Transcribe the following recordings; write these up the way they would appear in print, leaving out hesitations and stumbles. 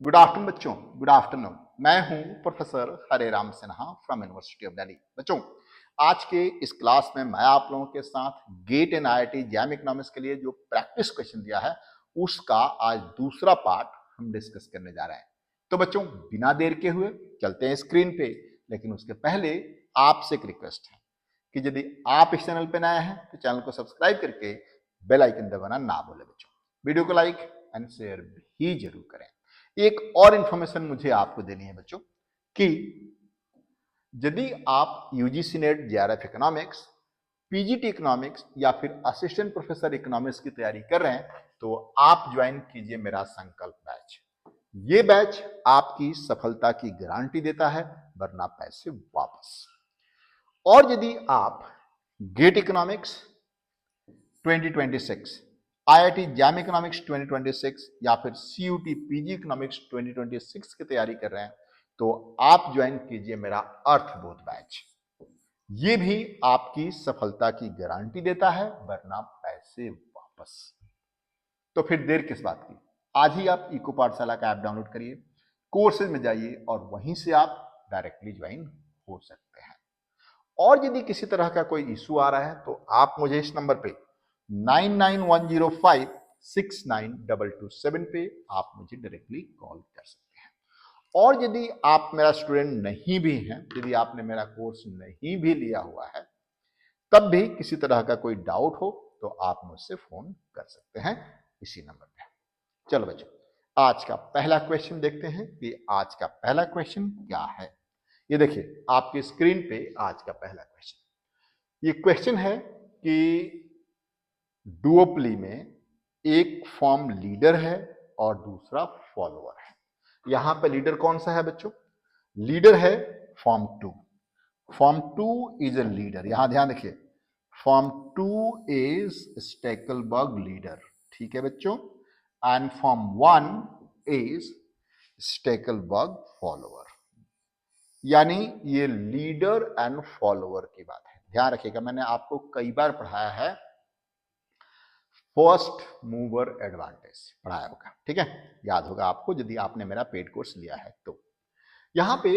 Good afternoon बच्चों। Good afternoon. मैं हूं professor Hare Ram Sinha from university of Delhi. बच्चों, आज के इस क्लास में मैं आप लोगों के साथ GATE and IIT JAM economics के लिए जो प्रैक्टिस क्वेश्चन दिया है उसका आज दूसरा पार्ट हम डिस्कस करने जा रहे हैं। तो बच्चों, बिना देर के हुए चलते हैं स्क्रीन पे, लेकिन उसके पहले आपसे एक रिक्वेस्ट है कि यदि आप इस चैनल पर नए हैं तो चैनल को सब्सक्राइब करके बेल आइकन दबाना ना भूलें। बच्चों, वीडियो को लाइक एंड शेयर भी जरूर करें। एक और इंफॉर्मेशन मुझे आपको देनी है बच्चों कि यदि आप UGC net JRF economics, PGT economics या फिर असिस्टेंट प्रोफेसर इकोनॉमिक्स की तैयारी कर रहे हैं तो आप ज्वाइन कीजिए मेरा संकल्प बैच। ये बैच आपकी सफलता की गारंटी देता है, वरना पैसे वापस। और यदि आप GATE economics 2026, IIT JAM economics 2026 या फिर सीयूटी पीजी इकोनॉमिक्स 2026 की तैयारी कर रहे हैं तो आप ज्वाइन कीजिए मेरा अर्थबोध बैच। ये भी आपकी सफलता की गारंटी देता है, वरना पैसे वापस। तो फिर देर किस बात की, आज ही आप इको पाठशाला का ऐप डाउनलोड करिए, कोर्सेज में जाइए और वहीं से आप डायरेक्टली ज्वाइन हो सकते हैं। और यदि किसी तरह का कोई इशू आ रहा है तो आप मुझे इस नंबर पे 9910569227 पे आप मुझे डायरेक्टली कॉल कर सकते हैं। और यदि आप मेरा स्टूडेंट नहीं भी हैं, यदि आपने मेरा कोर्स नहीं भी लिया हुआ है, तब भी किसी तरह का कोई डाउट हो तो आप मुझसे फोन कर सकते हैं इसी नंबर पे। चलो बच्चों, आज का पहला क्वेश्चन देखते हैं कि आज का पहला क्वेश्चन क्या है। ये देखिए आपकी स्क्रीन पे आज का पहला क्वेश्चन। ये क्वेश्चन है कि डुओपली में एक फॉर्म लीडर है और दूसरा फॉलोअर है। यहां पे लीडर कौन सा है बच्चों? लीडर है form 2। Form 2 is a leader. यहां ध्यान रखिए, फॉर्म 2 इज स्टेकलबर्ग लीडर, ठीक है बच्चों। And firm 1 is Stackelberg follower. यानी ये लीडर एंड फॉलोअर की बात है। ध्यान रखिएगा, मैंने आपको कई बार पढ़ाया है, फर्स्ट मूवर एडवांटेज पढ़ाया होगा, ठीक है, याद होगा आपको यदि आपने मेरा पेड कोर्स लिया है तो। यहां पे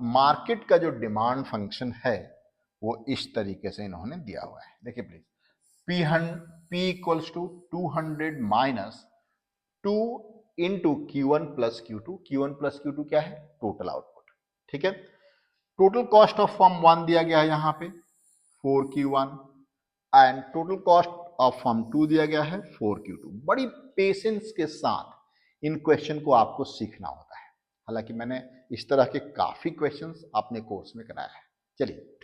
मार्केट का जो डिमांड फंक्शन है वो इस तरीके से इन्होंने दिया हुआ है। देखिए please, P equals to 200 minus 2 into Q1 plus Q2। Q1 plus Q2 क्या है? टोटल आउटपुट, ठीक है। टोटल कॉस्ट ऑफ फॉर्म 1 दिया गया है यहां पे 4Q1 and total cost of firm 2 दिया गया है 4Q2। बड़ी पेशेंस के साथ इन क्वेश्चन को आपको सीखना होता है। हालांकि मैंने इस तरह के काफी क्वेश्चंस अपने कोर्स में कराया है। चलिए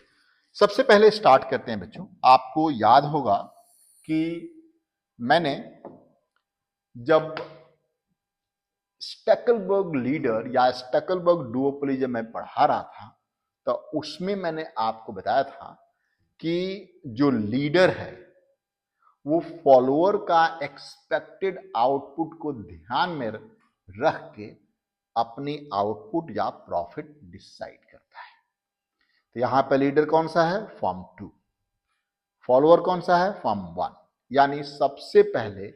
सबसे पहले स्टार्ट करते हैं बच्चों। आपको याद होगा कि मैंने जब स्टेकलबर्ग लीडर या स्टेकलबर्ग डुओपोली जब मैं पढ़ा रहा था तो उसमें मैंने आपको बताया था कि जो लीडर है वो फॉलोअर का एक्सपेक्टेड आउटपुट को ध्यान में रख के अपनी आउटपुट या प्रॉफिट डिसाइड करता है। तो यहां पर लीडर कौन सा है? फॉर्म 2। फॉलोअर कौन सा है? फॉर्म 1। यानी सबसे पहले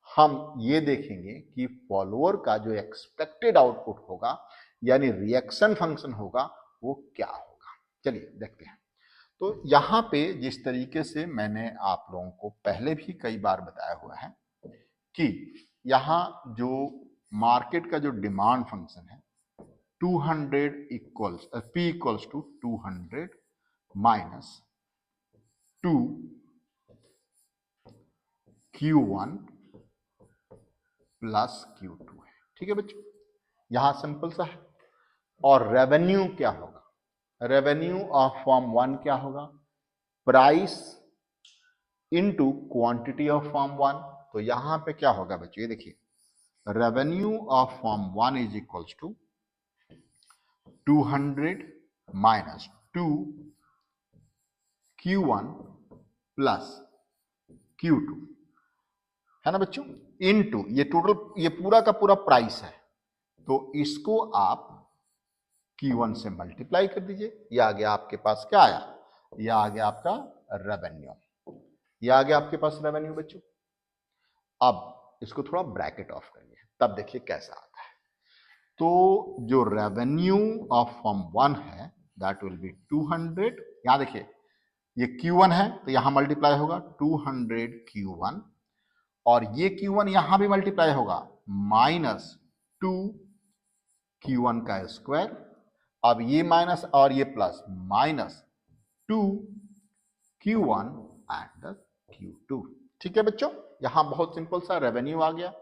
हम ये देखेंगे कि फॉलोअर का जो एक्सपेक्टेड आउटपुट होगा यानी रिएक्शन फंक्शन होगा वो क्या होगा। चलिए देखते हैं। तो यहां पे जिस तरीके से मैंने आप लोगों को पहले भी कई बार बताया हुआ है कि यहां जो मार्केट का जो डिमांड फंक्शन है 200 equals P equals to 200 minus 2 Q1 plus Q2 है, ठीक है बच्चों। यहां सिंपल सा है। और रेवेन्यू क्या होगा? रेवेन्यू ऑफ फॉर्म 1 क्या होगा? Price into quantity of firm 1। तो यहां पे क्या होगा बच्चों? ये देखिए, revenue of firm 1 is equals to 200 minus 2 Q1 plus Q2 है ना बच्चों, इनटू ये टोटल, ये पूरा का पूरा प्राइस है तो इसको आप Q1 से मल्टीप्लाई कर दीजिए। ये आ गया आपके पास, क्या आया? ये आ गया आपका रेवेन्यू। ये आ गया आपके पास रेवेन्यू बच्चों। अब इसको थोड़ा ब्रैकेट ऑफ करिए, तब देखिए कैसा आता है। तो जो रेवेन्यू ऑफ फॉर्म 1 है दैट विल बी 200। यहां देखिए ये Q1 है तो यहां मल्टीप्लाई होगा 200 Q1, और ये Q1 यहां भी मल्टीप्लाई होगा माइनस 2 Q1 का स्क्वायर। अब ये माइनस और ये plus, minus 2 Q1 and Q2। ठीक है बच्चों, यहां बहुत सिंपल सा रेवेन्यू आ गया।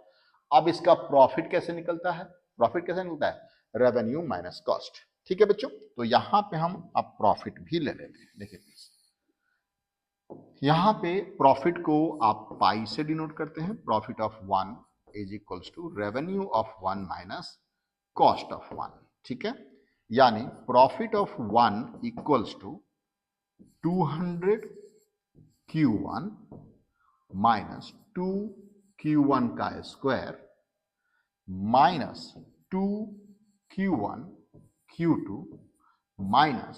अब इसका प्रॉफिट कैसे निकलता है? प्रॉफिट कैसे निकलता है? Revenue minus cost. ठीक है बच्चों, तो यहां पे हम अब प्रॉफिट भी ले लेते हैं। देखिए प्लीज, यहां पे प्रॉफिट को आप पाई से डिनोट करते हैं। Profit of 1 is equals to revenue of 1 minus cost of 1। ठीक है, यानी profit of 1 equals to 200 Q1 minus 2 Q1 का square minus 2 Q1 Q2 minus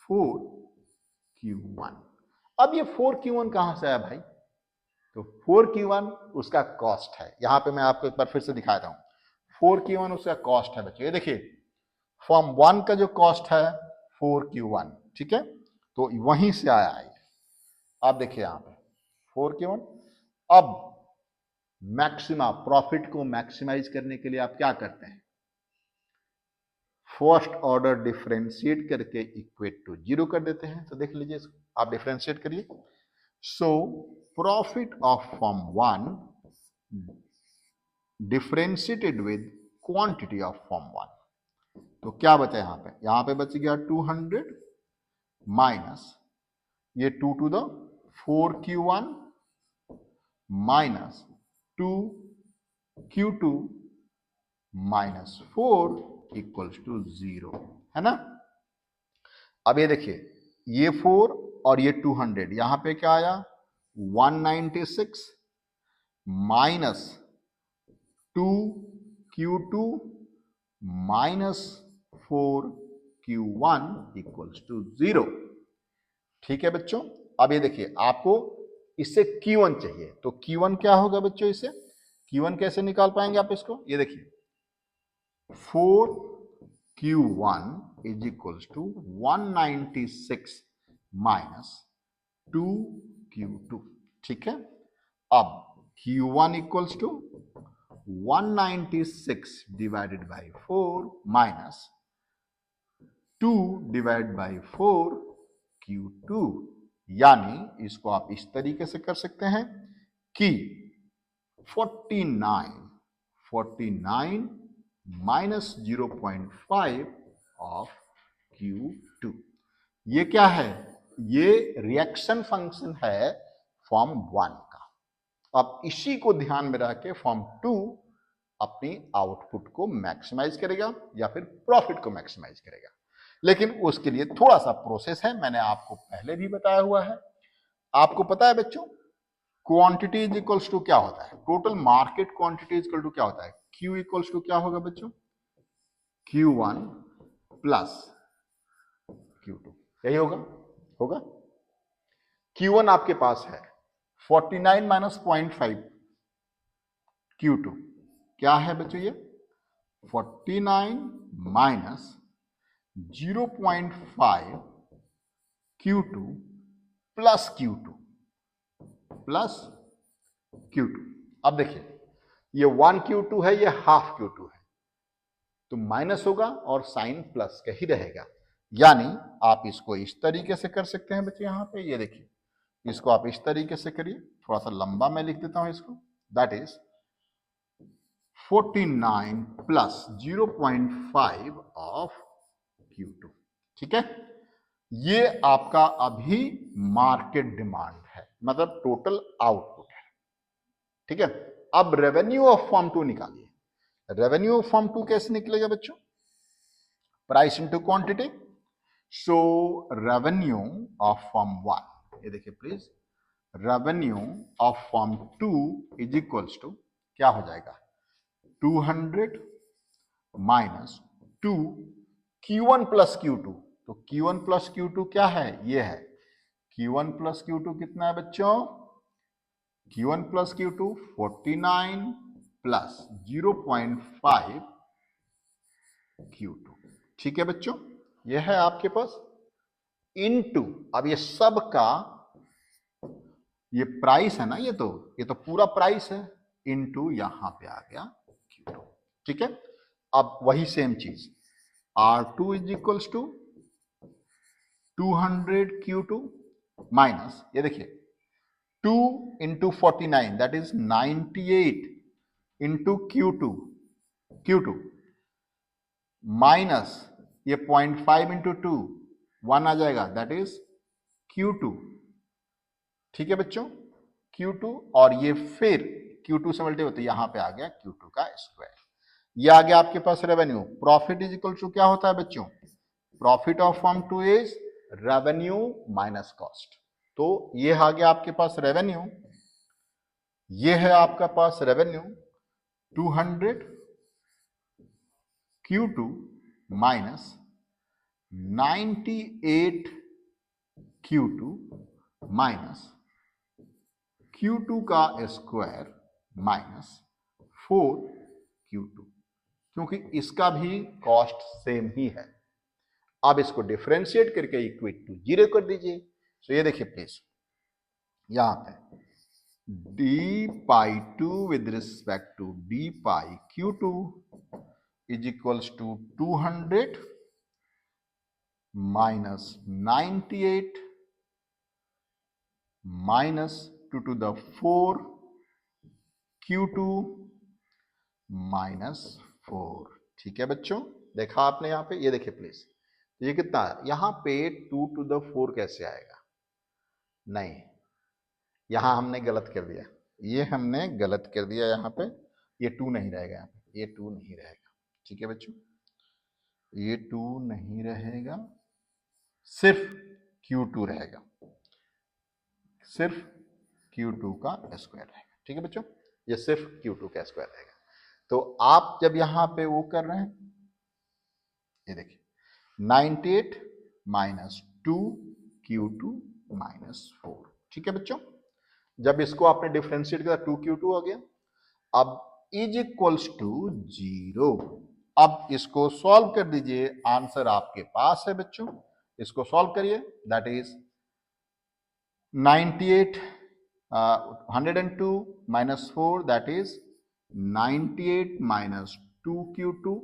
4 Q1। अब ये 4 Q1 कहां से आया भाई? तो 4 Q1 उसका कॉस्ट है। यहां पे मैं आपको एक बार फिर से दिखाता हूं। 4 Q1 उसका कॉस्ट है बच्चों। ये देखिए फॉर्म 1 का जो कॉस्ट है 4 Q1, ठीक है, तो वहीं से आया है। आप देखिए यहां पे 4 Q1। अब मैक्सिमा प्रॉफिट को मैक्सिमाइज करने के लिए आप क्या करते हैं? फर्स्ट ऑर्डर डिफरेंशिएट करके इक्वेट टू 0 कर देते हैं। तो देख लीजिए, आप डिफरेंशिएट करिए। So profit of firm 1 differentiated with quantity of firm 1, तो क्या बचा यहां पे? यहां पे बच गया 200 माइनस ये 2 to the 4 Q1 minus 2 Q2 minus 4 equals to 0, है ना। अब ये देखिए, ये 4 और ये 200, यहां पे क्या आया? 196 minus 2 Q2 minus 4 Q1 equals to 0। ठीक है बच्चों, अब ये देखिए आपको इससे Q1 चाहिए, तो Q1 क्या होगा बच्चों? इसे Q1 कैसे निकाल पाएंगे आप इसको? ये देखिए 4 Q1 is equals to 196 minus 2 Q2। ठीक है, अब Q1 equals to 196 divided by 4 minus 2 divide by 4 Q2, यानी इसको आप इस तरीके से कर सकते हैं कि 49 माइनस 0.5 ऑफ Q2। ये क्या है? ये रिएक्शन फंक्शन है फॉर्म 1 का। अब इसी को ध्यान में रख के फॉर्म 2 अपनी आउटपुट को मैक्सिमाइज करेगा या फिर प्रॉफिट को मैक्सिमाइज करेगा। लेकिन उसके लिए थोड़ा सा प्रोसेस है, मैंने आपको पहले भी बताया हुआ है। आपको पता है बच्चों, क्वांटिटी इज इक्वल्स टू क्या होता है? Total market quantity is equal to क्या होता है? Q इक्वल्स टू क्या होगा बच्चों? Q1 प्लस Q2, यही होगा। Q1 आपके पास है 49 माइनस 0.5, Q2 क्या है बच्चों? ये 49 माइनस 0.5 Q2 प्लस Q2। अब देखिए ये 1 Q2 है, ये हाफ Q2 है, तो माइनस होगा और साइन प्लस का ही रहेगा। यानी आप इसको इस तरीके से कर सकते हैं बच्चे। यहां पे ये देखिए, इसको आप इस तरीके से करिए। थोड़ा सा लंबा मैं लिख देता हूं इसको। That is 49 plus 0.5 of Q2। ठीक है, ये आपका अभी मार्केट डिमांड है, मतलब टोटल आउटपुट है। ठीक है, अब रेवेन्यू ऑफ फॉर्म 2 निकालिए। रेवेन्यू ऑफ फॉर्म 2 कैसे निकलेगा बच्चों? Price into quantity. So revenue of firm 1, ये देखिए please, revenue of firm 2 is equals to क्या हो जाएगा? 200 माइनस 2 Q1 प्लस Q2। तो Q1 प्लस Q2 क्या है? ये है Q1 प्लस Q2 कितना है बच्चों? Q1 plus Q2 49 plus 0.5 Q2। ठीक है बच्चों, यह है आपके पास इनटू, अब ये सब का ये प्राइस है ना, ये तो पूरा प्राइस है, इनटू यहां पे आ गया Q2। ठीक है, अब वही सेम चीज R2 is equals to 200 Q2 minus, ये देखिए 2 into 49 that is 98 into Q2 minus ये 0.5 इंटू 2 1 आ जाएगा दैट इज Q2। ठीक है बच्चों, Q2 और ये फिर Q2 से मल्टी होते यहां पे आ गया Q2 का स्क्वायर। ये आ गया आपके पास revenue. Profit is equal to क्या होता है बच्चों, profit of firm 2 is revenue minus cost. तो ये आ गया आपके पास रेवेन्यू, ये है आपका पास revenue 200 Q2 minus 98 Q2 minus Q2 का स्क्वायर माइनस 4 Q2, क्योंकि इसका भी कॉस्ट सेम ही है। अब इसको डिफरेंशिएट करके इक्वेट टू 0 कर दीजिए। तो ये देखिए प्लीज, यहां पे d/2 with respect to d/Q2 is equals to 200 minus 98 minus 2 to the 4 Q2 minus 4। ठीक है बच्चों, देखा आपने यहां पे, ये देखिए प्लीज, ये कितना है यहां पे 2 to the 4 कैसे आएगा, नहीं यहां हमने गलत कर दिया, ये हमने गलत कर दिया, यहां पे ये 2 नहीं रहेगा, यहां पे ये 2 नहीं रहेगा। ठीक है बच्चों, ये 2 नहीं रहेगा, सिर्फ Q2 रहेगा, सिर्फ Q2 का स्क्वायर रहेगा। ठीक है बच्चों, ये सिर्फ Q2 का स्क्वायर रहेगा। तो आप जब यहां पे वो कर रहे हैं, ये देखिए 98 माइनस 2 Q2 माइनस 4। ठीक है बच्चों, जब इसको आपने डिफरेंशिएट किया 2 Q2 हो गया, अब इज इक्वल्स टू 0। अब इसको सॉल्व कर दीजिए, आंसर आपके पास है बच्चों, इसको सॉल्व करिए, that is 98 102 minus 4 that is 98 minus 2 Q2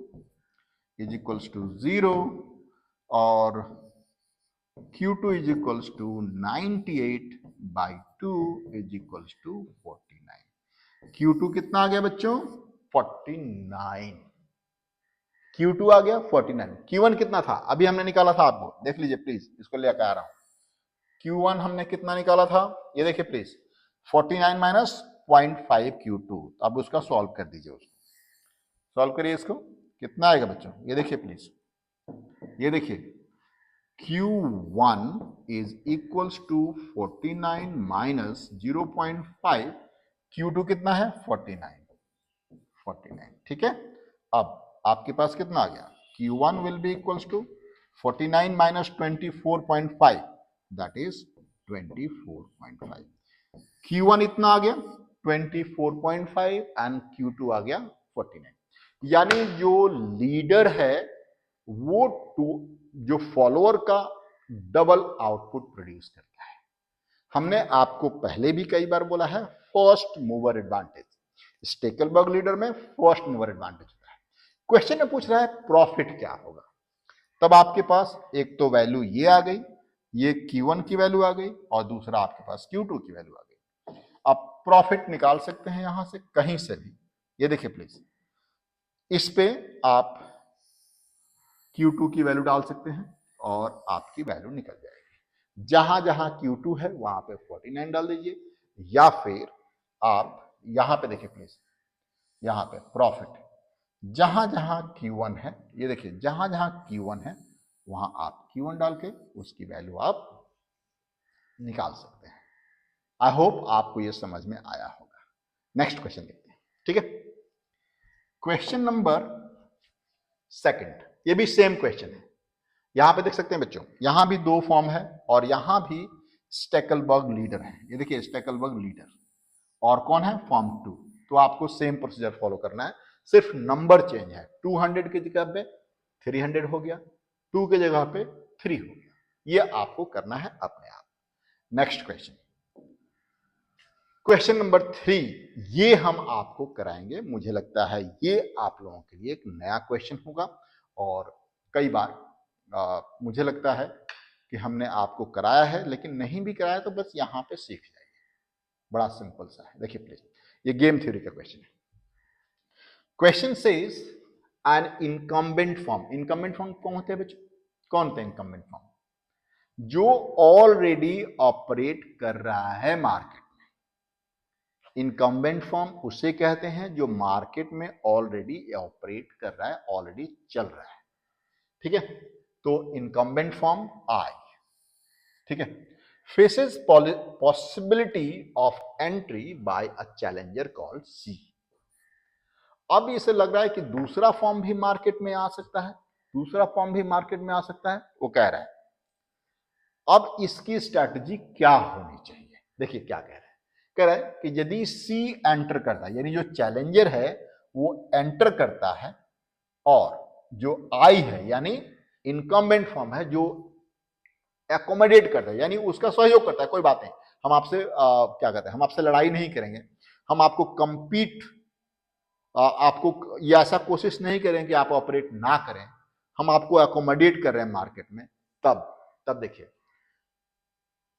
is equals to 0 और Q2 is equals to 98/2 is equals to 49। Q2 कितना आ गया बच्चों, 49। Q2 आ गया 49। Q1 कितना था, अभी हमने निकाला था, आपको देख लीजिए प्लीज, इसको लेकर आ रहा हूं। Q1 हमने कितना निकाला था, ये देखिए प्लीज 49 माइनस 0.5 Q2। अब उसका सॉल्व कर दीजिए, उसको सॉल्व करिए, इसको कितना आएगा बच्चों, ये देखिए प्लीज, ये देखिए Q1 is equals to 49 minus 0.5, Q2 कितना है 49। ठीक है, अब आपके पास कितना आ गया, Q1 will be equals to 49 minus 24.5 that is 24.5। Q1 इतना आ गया 24.5 एंड Q2 आ गया 49। यानी जो लीडर है वो जो फॉलोअर का डबल आउटपुट प्रोड्यूस करता है। हमने आपको पहले भी कई बार बोला है, फर्स्ट मूवर एडवांटेज, स्टेकलबर्ग लीडर में फर्स्ट मूवर एडवांटेज होता है। क्वेश्चन में पूछ रहा है प्रॉफिट क्या होगा, तब आपके पास एक तो वैल्यू ये आ गई, ये Q1 की वैल्यू आ गई, और दूसरा आपके पास Q2 की वैल्यू आ गई। अब प्रॉफिट निकाल सकते हैं यहां से कहीं से भी, ये देखिए प्लीज, इस पे आप Q2 की वैल्यू डाल सकते हैं और आपकी वैल्यू निकल जाएगी। जहां जहां Q2 है वहां पे 49 डाल दीजिए, या फिर आप यहां पे देखिए प्लीज, यहां पे प्रॉफिट जहां जहां Q1 है, ये देखिए जहां जहां Q1 है वहां आप Q1 डाल के उसकी वैल्यू आप निकाल सकते हैं। आई होप आपको यह समझ में आया होगा। नेक्स्ट क्वेश्चन देखते हैं। ठीक है, क्वेश्चन नंबर सेकंड, ये भी सेम क्वेश्चन है। यहां पे देख सकते हैं बच्चों, यहां भी दो फॉर्म है और यहां भी स्टेकलबर्ग लीडर है। ये देखिए स्टेकलबर्ग लीडर, और कौन है, फॉर्म 2। तो आपको सेम प्रोसीजर फॉलो करना है, सिर्फ नंबर चेंज है, 200 की जगह पे 300 हो गया, 2 के जगह पे 3 हो गया। ये आपको करना है अपने आप। नेक्स्ट क्वेश्चन, क्वेश्चन नंबर 3, ये हम आपको कराएंगे। मुझे लगता है ये आप लोगों के लिए एक नया क्वेश्चन होगा और कई बार मुझे लगता है कि हमने आपको कराया है, लेकिन नहीं भी कराया तो बस यहां पे सीख जाइए। बड़ा सिंपल सा है, देखिए प्लीज, ये गेम थ्योरी का क्वेश्चन है। Question says an incumbent firm. Incumbent firm कौन होते हैं बच्चों? कौन होते हैं इनकम्बेंट फॉर्म? जो ऑलरेडी ऑपरेट कर रहा है मार्केट में। इनकम्बेंट फॉर्म उसे कहते हैं जो मार्केट में ऑलरेडी ऑपरेट कर रहा है, ऑलरेडी चल रहा है। ठीक है, तो इनकम्बेंट फॉर्म आई, ठीक है, faces possibility of entry by a challenger called C. अब इसे लग रहा है कि दूसरा फॉर्म भी मार्केट में आ सकता है, दूसरा फॉर्म भी मार्केट में आ सकता है, वो कह रहा है। अब इसकी स्ट्रैटेजी क्या होनी चाहिए? देखिए क्या कह रहा है। कह रहा है कि यदि सी एंटर करता है, यानी जो चैलेंजर है वो एंटर करता है, और जो आई है यानी इनकम्बेंट फॉर्म है जो एकोमोडेट करता है, यानी उसका सहयोग करता है, कोई बात नहीं, हम आपसे क्या कहते हैं, हम आपसे लड़ाई नहीं करेंगे, हम आपको कंपीट, आपको ये ऐसा कोशिश नहीं करें कि आप ऑपरेट ना करें, हम आपको एकोमोडेट कर रहे हैं मार्केट में। तब देखिए,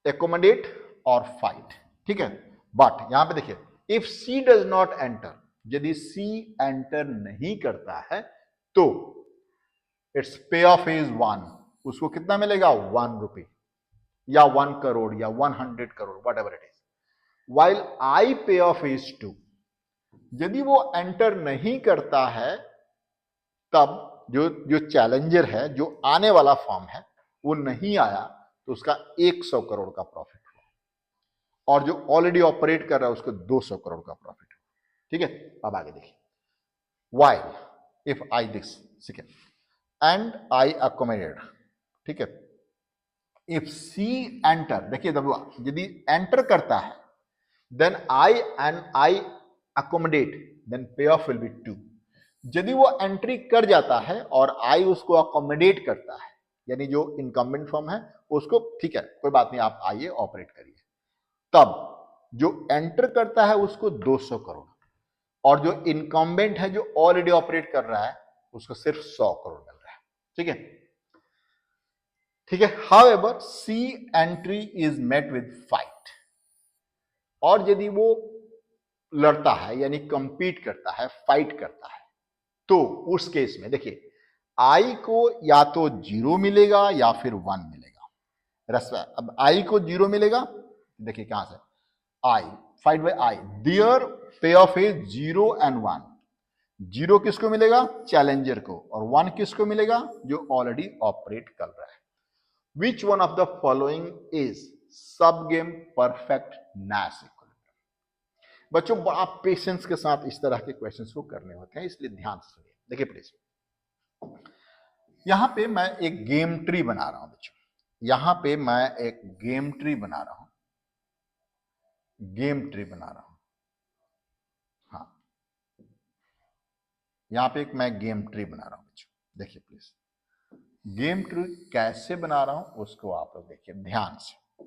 एकोमोडेट और फाइट, ठीक है। बट यहां पे देखिए, if C does not enter, यदि सी एंटर नहीं करता है तो इट्स पे ऑफ इज 1, उसको कितना मिलेगा? 1 रुपी या 1 करोड़ या 100 crore, what ever it is. While I पे ऑफ इज 2, यदि वो एंटर नहीं करता है तब जो जो चैलेंजर है, जो आने वाला फॉर्म है, वो नहीं आया तो उसका 100 करोड़ का प्रॉफिट हुआ, और जो ऑलरेडी ऑपरेट कर रहा है उसको 200 करोड़ का प्रॉफिट हुआ। ठीक है, अब आगे देखिए, वाइल इफ आई दिस, ठीक है, एंड आई अकोमोडेट, ठीक है, इफ सी एंटर, देखिए दबुआ, यदि एंटर करता है then I and I accommodate, then payoff will be 2। यदि वो एंट्री कर जाता है और आई उसको अकोमोडेट करता है, यानी जो इनकम्बेंट फॉर्म है उसको, ठीक है कोई बात नहीं, आप आइए ऑपरेट करिए, तब जो एंटर करता है उसको 200 करोड़, और जो इनकम्बेंट है जो ऑलरेडी ऑपरेट कर रहा है उसको सिर्फ 100 करोड़ मिल रहा है। ठीक है, ठीक है। However C entry is met with fight, और यदि वो लड़ता है यानी कंपीट करता है, फाइट करता है, तो उस केस में देखिए, आई को या तो 0 मिलेगा या फिर 1 मिलेगा। रस्वा, अब आई को 0 मिलेगा, देखिए कहां से, आई फाइट बाय आई, दियर पे ऑफ इज 0 एंड 1। 0 किसको मिलेगा? चैलेंजर को, और 1 किसको मिलेगा? जो ऑलरेडी ऑपरेट कर रहा है। विच one of the following is सब गेम परफेक्ट नाश इक्विलिब्रियम? बच्चों आप पेशेंस के साथ इस तरह के क्वेश्चंस को करने होते हैं, इसलिए ध्यान से सुनिए। देखिए प्लीज, यहां पे मैं एक गेम ट्री बना रहा हूं बच्चों, यहां पे मैं एक गेम ट्री बना रहा हूं, गेम ट्री बना रहा हूं, हाँ, यहां पे एक मैं गेम ट्री बना रहा हूं बच्चों। देखिए प्लीज, गेम ट्री कैसे बना रहा हूं उसको आप लोग देखिए ध्यान से।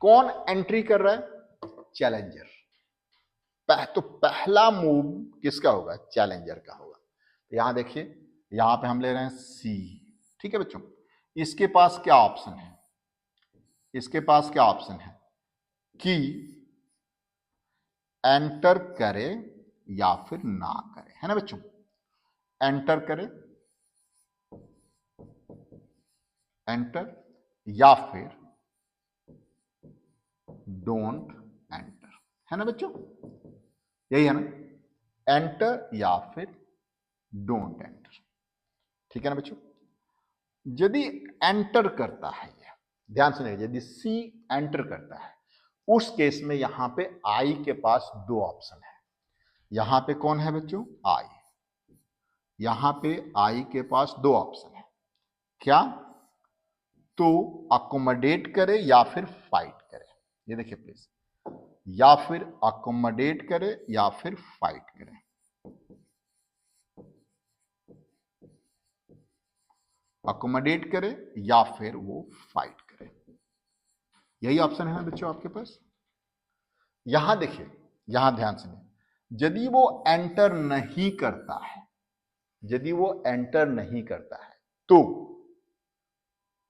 कौन एंट्री कर रहा है? चैलेंजर। तो पहला मूव किसका होगा? चैलेंजर का होगा। तो यहां देखिए, यहां पे हम ले रहे हैं सी, ठीक है बच्चों। इसके पास क्या ऑप्शन है? इसके पास क्या ऑप्शन है कि एंटर करे या फिर ना करे, है ना बच्चों? एंटर करे, एंटर, या फिर डोंट एंटर, है ना बच्चों? यही है ना, एंटर या फिर डोंट एंटर, ठीक है ना बच्चों? यदि एंटर करता है, ये ध्यान सुनिए, यदि सी एंटर करता है, उस केस में यहां पे आई के पास 2 ऑप्शन है। यहां पे कौन है बच्चों? आई। यहां पे आई के पास 2 ऑप्शन है, क्या? तो अकोमोडेट करे या फिर फाइट करे। ये देखिए प्लीज, या फिर अकोमोडेट करे या फिर फाइट करे। अकोमोडेट करे या फिर वो फाइट करे। यही ऑप्शन है बच्चों आपके पास। यहां देखिए, यहां ध्यान से, यदि वो एंटर नहीं करता है, यदि वो एंटर नहीं करता है तो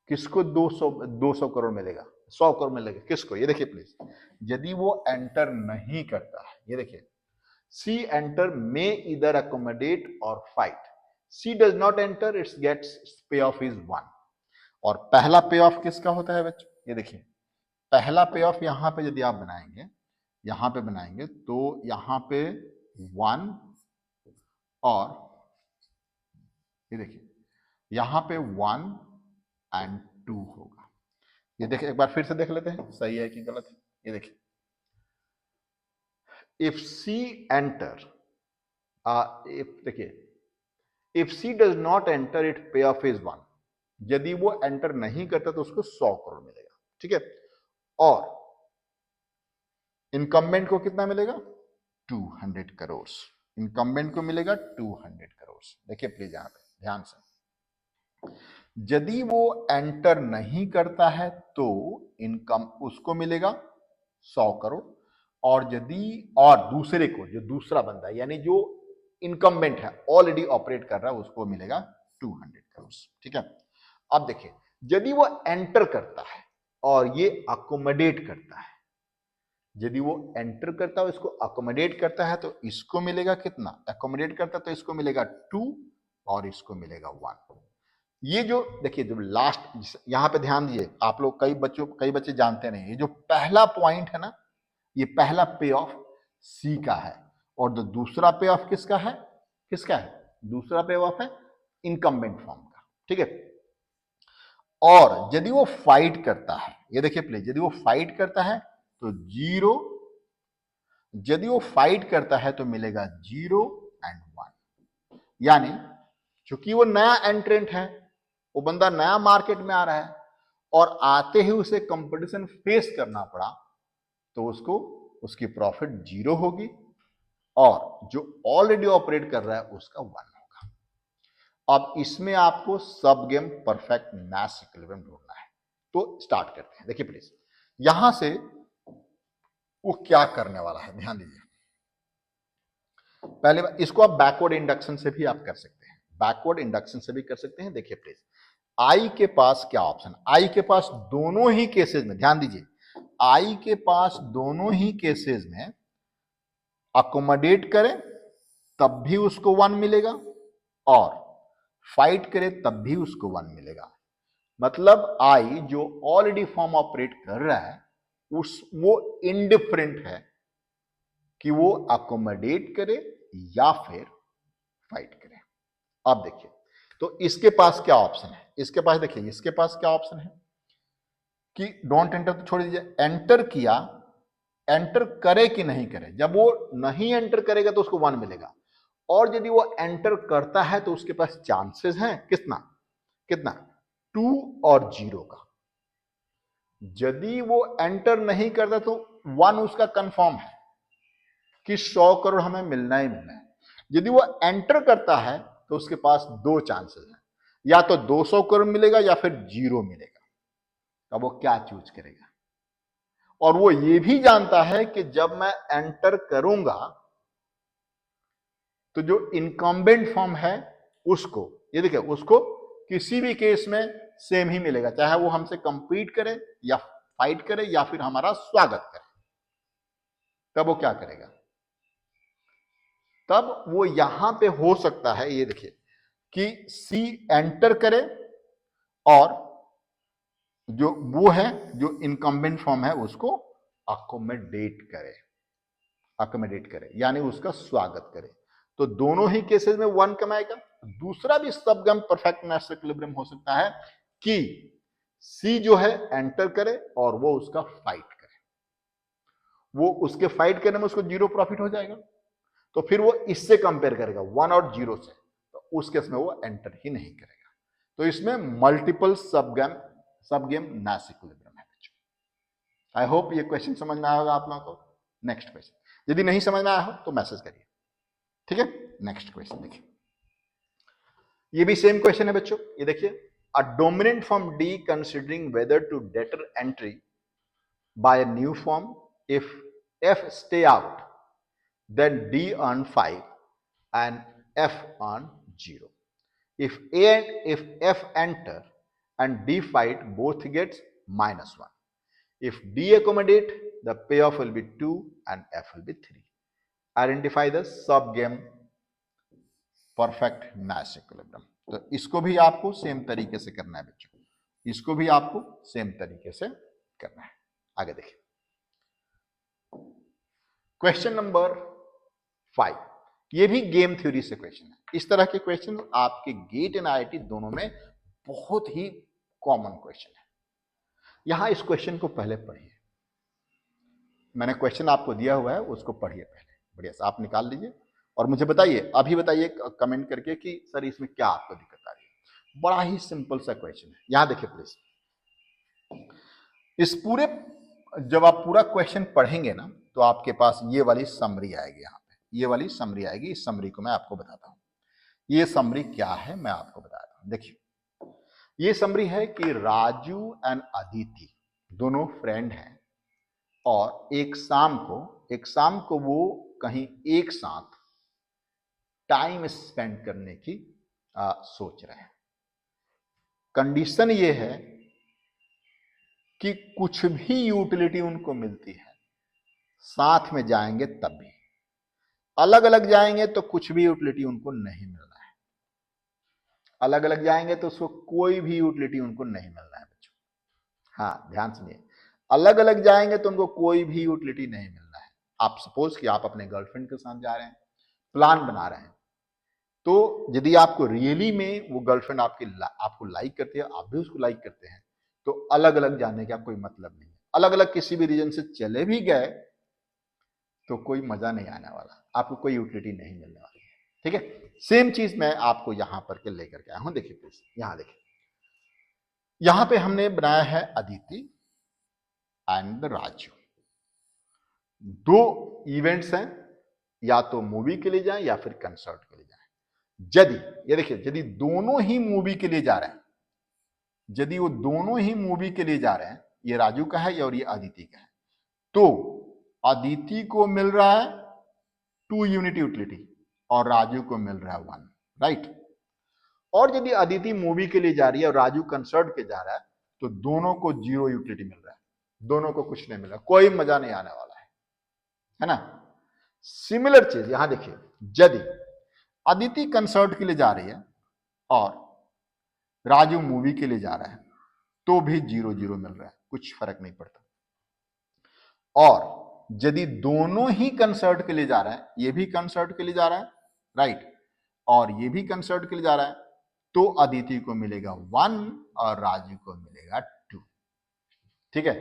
किसको 200 करोड़ मिलेगा, 100 करोड़ मिलेगा किसको? ये देखिए प्लीज, यदि वो एंटर नहीं करता है, ये देखिए, सी एंटर मे इधर अकोमोडेट और fight, C does not enter, it's gets payoff is 1। और पहला पे ऑफ किसका होता है बच्चों? ये देखिए, पहला पे ऑफ यहां पे यदि आप बनाएंगे, यहां पे बनाएंगे तो यहां पे 1 और ये देखिए यहां पे 1 एंड 2 होगा। ये देखिए, एक बार फिर से देख लेते हैं सही है कि गलत है। ये देखिए, इफ सी एंटर, इफ देखिए, if C does not enter it payoff is 1, यदि वो एंटर नहीं करता तो उसको 100 करोड़ मिलेगा, ठीक है। और इनकम्बेंट को कितना मिलेगा? 200 करोड़। इनकम्बेंट को मिलेगा 200 करोड़। देखिए प्लीज यहां पे ध्यान से, यदि वो एंटर नहीं करता है तो इनकम उसको मिलेगा 100 करोड़, और यदि और दूसरे को, जो दूसरा बंदा है यानी जो इनकम्बेंट है, ऑलरेडी ऑपरेट कर रहा है, उसको मिलेगा 200 करोड़, ठीक है। अब देखिए, यदि वो एंटर करता है और ये अकोमोडेट करता है, यदि वो एंटर करता है, इसको अकोमोडेट करता है, तो इसको मिलेगा कितना? अकोमोडेट करता है तो इसको मिलेगा 2 और इसको मिलेगा 1। ये जो देखिए, जो लास्ट, यहां पे ध्यान दीजिए आप लोग, कई बच्चे जानते नहीं, ये जो पहला पॉइंट है ना, ये पहला पे ऑफ सी का है, और जो दूसरा पे ऑफ किसका है? किसका है? दूसरा पे ऑफ है इनकम्बेंट फॉर्म का, ठीक है। और यदि वो फाइट करता है, ये देखिए प्लीज, यदि वो फाइट करता है तो 0, यदि वो फाइट करता है तो मिलेगा 0 एंड 1। यानी चूंकि वो नया एंट्रेंट है, वो बंदा नया मार्केट में आ रहा है, और आते ही उसे कंपटीशन फेस करना पड़ा, तो उसको उसकी प्रॉफिट 0 होगी, और जो ऑलरेडी ऑपरेट कर रहा है उसका 1 होगा। अब इसमें आपको सब गेम परफेक्ट मैच इक्विलिब्रियम ढूंढना है, तो स्टार्ट करते हैं। देखिए प्लीज, यहां से वो क्या करने वाला है, ध्यान दीजिए। पहले इसको आप बैकवर्ड इंडक्शन से भी आप कर सकते हैं, बैकवर्ड इंडक्शन से भी कर सकते हैं। देखिए प्लीज, आई के पास क्या ऑप्शन? आई के पास दोनों ही केसेस में, ध्यान दीजिए, आई के पास दोनों ही केसेस में अकोमोडेट करे तब भी उसको 1 मिलेगा, और फाइट करे तब भी उसको 1 मिलेगा। मतलब आई जो ऑलरेडी फॉर्म ऑपरेट कर रहा है, वो इनडिफरेंट है कि वो अकोमोडेट करे या फिर फाइट करे। अब देखिए, तो इसके पास क्या ऑप्शन है? इसके पास देखिए, इसके पास क्या ऑप्शन है कि डोंट एंटर तो छोड़ दीजिए, एंटर किया, एंटर करे कि नहीं करे। जब वो नहीं एंटर करेगा तो उसको 1 मिलेगा, और यदि वो एंटर करता है तो उसके पास चांसेस हैं कितना? कितना? 2 और 0 का। यदि वो एंटर नहीं करता तो 1 उसका कंफर्म है कि 100 करोड़ हमें मिलना ही मिलना है। यदि वो एंटर करता है तो उसके पास 2 चांसेस हैं, या तो 200 करोड़ मिलेगा या फिर 0 मिलेगा। अब वो क्या चूज करेगा? और वो ये भी जानता है कि जब मैं एंटर करूंगा तो जो इनकम्बेंट फॉर्म है उसको, ये देखिए, उसको किसी भी केस में सेम ही मिलेगा, चाहे वो हमसे कंपीट करे या फाइट करे या फिर हमारा स्वागत करे। तब वो क्या करेगा? तब वो यहां पे हो सकता है, ये देखिए, कि सी एंटर करे और जो वो है, जो इनकम्बेंट फॉर्म है, उसको अकोमोडेट करे, अकोमोडेट करे यानी उसका स्वागत करे। तो दोनों ही केसेस में 1 कमाएगा। दूसरा भी सबगम परफेक्ट मैच इक्विलिब्रियम हो सकता है कि सी जो है एंटर करे और वो उसका फाइट करे, वो उसके फाइट करने में उसको 0 प्रॉफिट हो जाएगा, तो फिर वो इससे कंपेयर करेगा 1 और 0 से, तो उस केस में वो एंटर ही नहीं करेगा। तो इसमें मल्टीपल सब गेम मैच इक्विलिब्रियम है बच्चों। आई होप ये क्वेश्चन समझ में आएगा आप लोगों को। नेक्स्ट क्वेश्चन, यदि नहीं समझ में आया हो तो मैसेज करिए, ठीक है। नेक्स्ट क्वेश्चन देखिए, ये भी सेम क्वेश्चन है बच्चों। ये देखिए, a dominant from D considering whether to debtor entry by a new form. If F stay out, then D earn 5 and F earn 0. If F enter and D fight, both gets -1. If D accommodate, the payoff will be 2 and F will be 3. Identify the sub game perfect match equilibrium. तो इसको भी आपको same तरीके से करना है बच्चों, इसको भी आपको सेम तरीके से करना है। आगे देखिए क्वेश्चन नंबर 5, ये भी गेम थ्योरी से क्वेश्चन है। इस तरह के क्वेश्चन आपके गेट एंड आईआईटी दोनों में बहुत ही कॉमन क्वेश्चन है। यहां इस क्वेश्चन को पहले पढ़िए, मैंने क्वेश्चन आपको दिया हुआ है उसको पढ़िए पहले, बढ़िया से आप निकाल लीजिए और मुझे बताइए, अभी बताइए कमेंट करके कि सर इसमें क्या आपको दिक्कत आ रही है। बड़ा ही सिंपल सा क्वेश्चन है। यहां देखिए प्लीज, इस पूरे जब आप पूरा क्वेश्चन पढ़ेंगे ना तो आपके पास ये वाली समरी आएगी, यहां पे ये वाली समरी आएगी। इस समरी को मैं आपको बताता हूं, ये समरी क्या है मैं आपको बताता हूं। देखिए ये समरी है कि राजू एंड अदिति दोनों फ्रेंड हैं और एक शाम को वो कहीं एक साथ टाइम स्पेंड करने की सोच रहे हैं। कंडीशन ये है कि कुछ भी यूटिलिटी उनको मिलती है साथ में जाएंगे तब भी, अलग अलग जाएंगे तो कुछ भी यूटिलिटी उनको नहीं मिलना है। अलग अलग जाएंगे तो उसको कोई भी यूटिलिटी उनको नहीं मिलना है बच्चों। हाँ ध्यान सुनिए, अलग अलग जाएंगे तो उनको कोई भी यूटिलिटी नहीं मिलना है। आप सपोज कि आप अपने गर्लफ्रेंड के साथ जा रहे हैं, प्लान बना रहे हैं, तो यदि आपको रियली में वो गर्लफ्रेंड आपको लाइक करती है, आप भी उसको लाइक करते हैं, तो अलग अलग जाने का कोई मतलब नहीं है। अलग अलग किसी भी रीजन से चले भी गए तो कोई मजा नहीं आने वाला, आपको कोई यूटिलिटी नहीं मिलने वाली है। ठीक है, सेम चीज मैं आपको यहां पर के लेकर के आया हूं। देखिए प्लीज, यहां देखिए, यहां पे हमने बनाया है अदिति एंड राजू। दो इवेंट्स हैं, या तो मूवी के लिए जाएं या फिर कंसर्ट के लिए जाएं। यदि ये देखिए, यदि दोनों ही मूवी के लिए जा रहे हैं, यदि वो दोनों ही मूवी के लिए जा रहे हैं, ये राजू का है और ये अदिति का है, तो अदिति को मिल रहा है 2 यूनिट यूटिलिटी और राजू को मिल रहा है 1, राइट। और यदि अदिति मूवी के लिए जा रही है और राजू कंसर्ट के जा रहा है, तो दोनों को 0 यूटिलिटी मिल रहा है, दोनों को कुछ नहीं मिल रहा, कोई मजा नहीं आने वाला है ना। सिमिलर चीज यहां देखिए, यदि अदिति कंसर्ट के लिए जा रही है और राजू मूवी के लिए जा रहा है, तो भी 0 0 मिल रहा है, कुछ फर्क नहीं पड़ता। और यदि दोनों ही कंसर्ट के लिए जा रहा है, ये भी कंसर्ट के लिए जा रहा है, राइट, और ये भी कंसर्ट के लिए जा रहा है, तो अदिति को मिलेगा 1 और राजू को मिलेगा 2। ठीक है,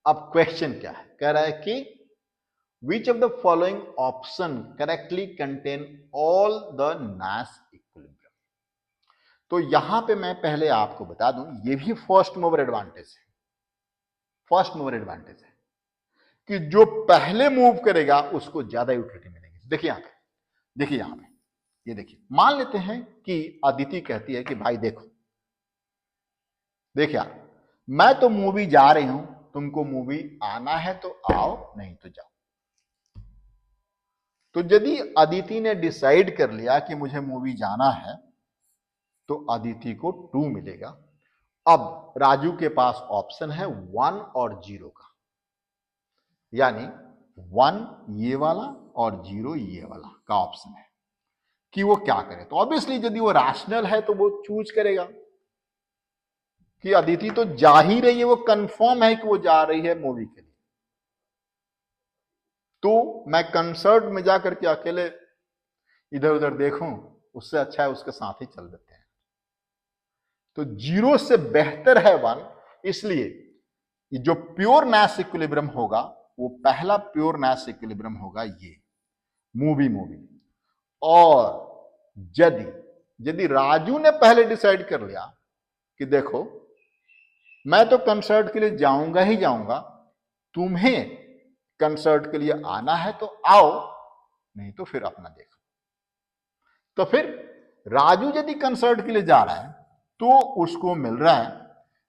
अब क्वेश्चन क्या है, कह रहा है कि which of the following option correctly contain all the Nash equilibrium। तो यहां पे मैं पहले आपको बता दूं, ये भी फर्स्ट मूवर एडवांटेज है। फर्स्ट मूवर एडवांटेज है कि जो पहले मूव करेगा उसको ज्यादा यूटिलिटी मिलेगी। देखिए यहां पे, देखिए यहां पे, ये देखिए, मान लेते हैं कि अदिति कहती है कि भाई देखो, देखिए मैं तो मूवी जा रही हूं, तुमको मूवी आना है तो आओ, नहीं तो जाओ। तो यदि अदिति ने डिसाइड कर लिया कि मुझे मूवी जाना है, तो अदिति को 2 मिलेगा। अब राजू के पास ऑप्शन है 1 और 0 का, यानी 1 ये वाला और 0 ये वाला का ऑप्शन है कि वो क्या करे। तो ऑब्वियसली यदि वो रैशनल है तो वो चूज करेगा कि अदिति तो जा ही रही है, वो कंफर्म है कि वो जा रही है मूवी के लिए, तो मैं कंसर्ट में जाकर के अकेले इधर उधर देखूं, उससे अच्छा है उसके साथ ही चल देते हैं। तो 0 से बेहतर है 1, इसलिए जो प्योर नैश इक्विलिब्रियम होगा वो पहला प्योर नैश इक्विलिब्रियम होगा ये मूवी। और यदि राजू ने पहले डिसाइड कर लिया कि देखो मैं तो कंसर्ट के लिए जाऊंगा ही जाऊंगा, तुम्हें कंसर्ट के लिए आना है तो आओ, नहीं तो फिर अपना देखो। तो फिर राजू यदि कंसर्ट के लिए जा रहा है तो उसको मिल रहा है,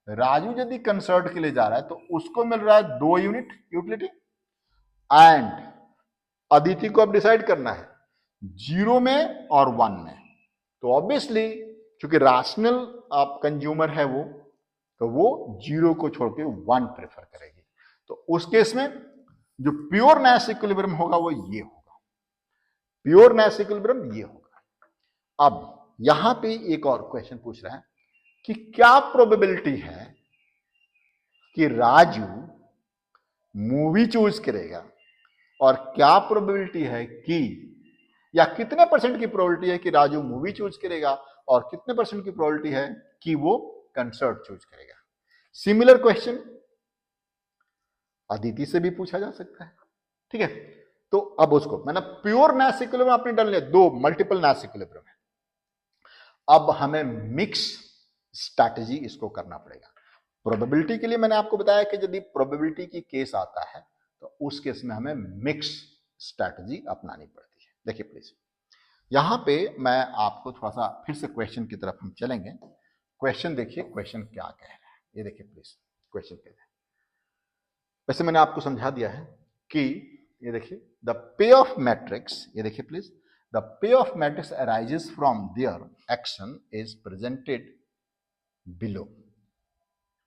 राजू यदि कंसर्ट के लिए जा रहा है तो उसको मिल रहा है 2 यूनिट यूटिलिटी, एंड अदिति को अब डिसाइड करना है 0 में और 1 में। तो ऑब्वियसली क्योंकि राशनल आप कंज्यूमर है वो, तो वो 0 को छोड़ के 1 प्रेफर करेगी। तो उस केस में जो प्योर नैश इक्विलिब्रियम होगा वो ये होगा, प्योर नैश इक्विलिब्रियम ये होगा। अब यहां पे एक और क्वेश्चन पूछ रहा है कि क्या प्रोबेबिलिटी है कि राजू मूवी चूज करेगा, और क्या प्रोबेबिलिटी है कि, या कितने परसेंट की प्रोबेबिलिटी है कि राजू मूवी चूज करेगा और कितने परसेंट की प्रोबेबिलिटी है कि वो कंसर्ट चूज करेगा। सिमिलर क्वेश्चन अदिति से भी पूछा जा सकता है, ठीक है। तो अब उसको मैंने प्योर नैश इक्विलिब्रियम आपने डाल लिया, 2 मल्टीपल नैश इक्विलिब्रियम है। अब हमें मिक्स स्ट्रैटेजी इसको करना पड़ेगा। प्रोबेबिलिटी के लिए मैंने आपको बताया कि यदि प्रोबेबिलिटी की केस आता है तो उस केस में हमें मिक्स स्ट्रैटेजी अपनानी पड़ती है। देखिए प्लीज, यहां पे मैं आपको थोड़ा सा फिर से क्वेश्चन की तरफ हम चलेंगे। क्वेश्चन देखिए, क्वेश्चन क्या कह रहा है, ये देखिए प्लीज क्वेश्चन कह रहा है। वैसे मैंने आपको समझा दिया है कि ये देखिए द पे ऑफ मैट्रिक्स, ये देखिए please, the pay of matrix arises from their action is presented below.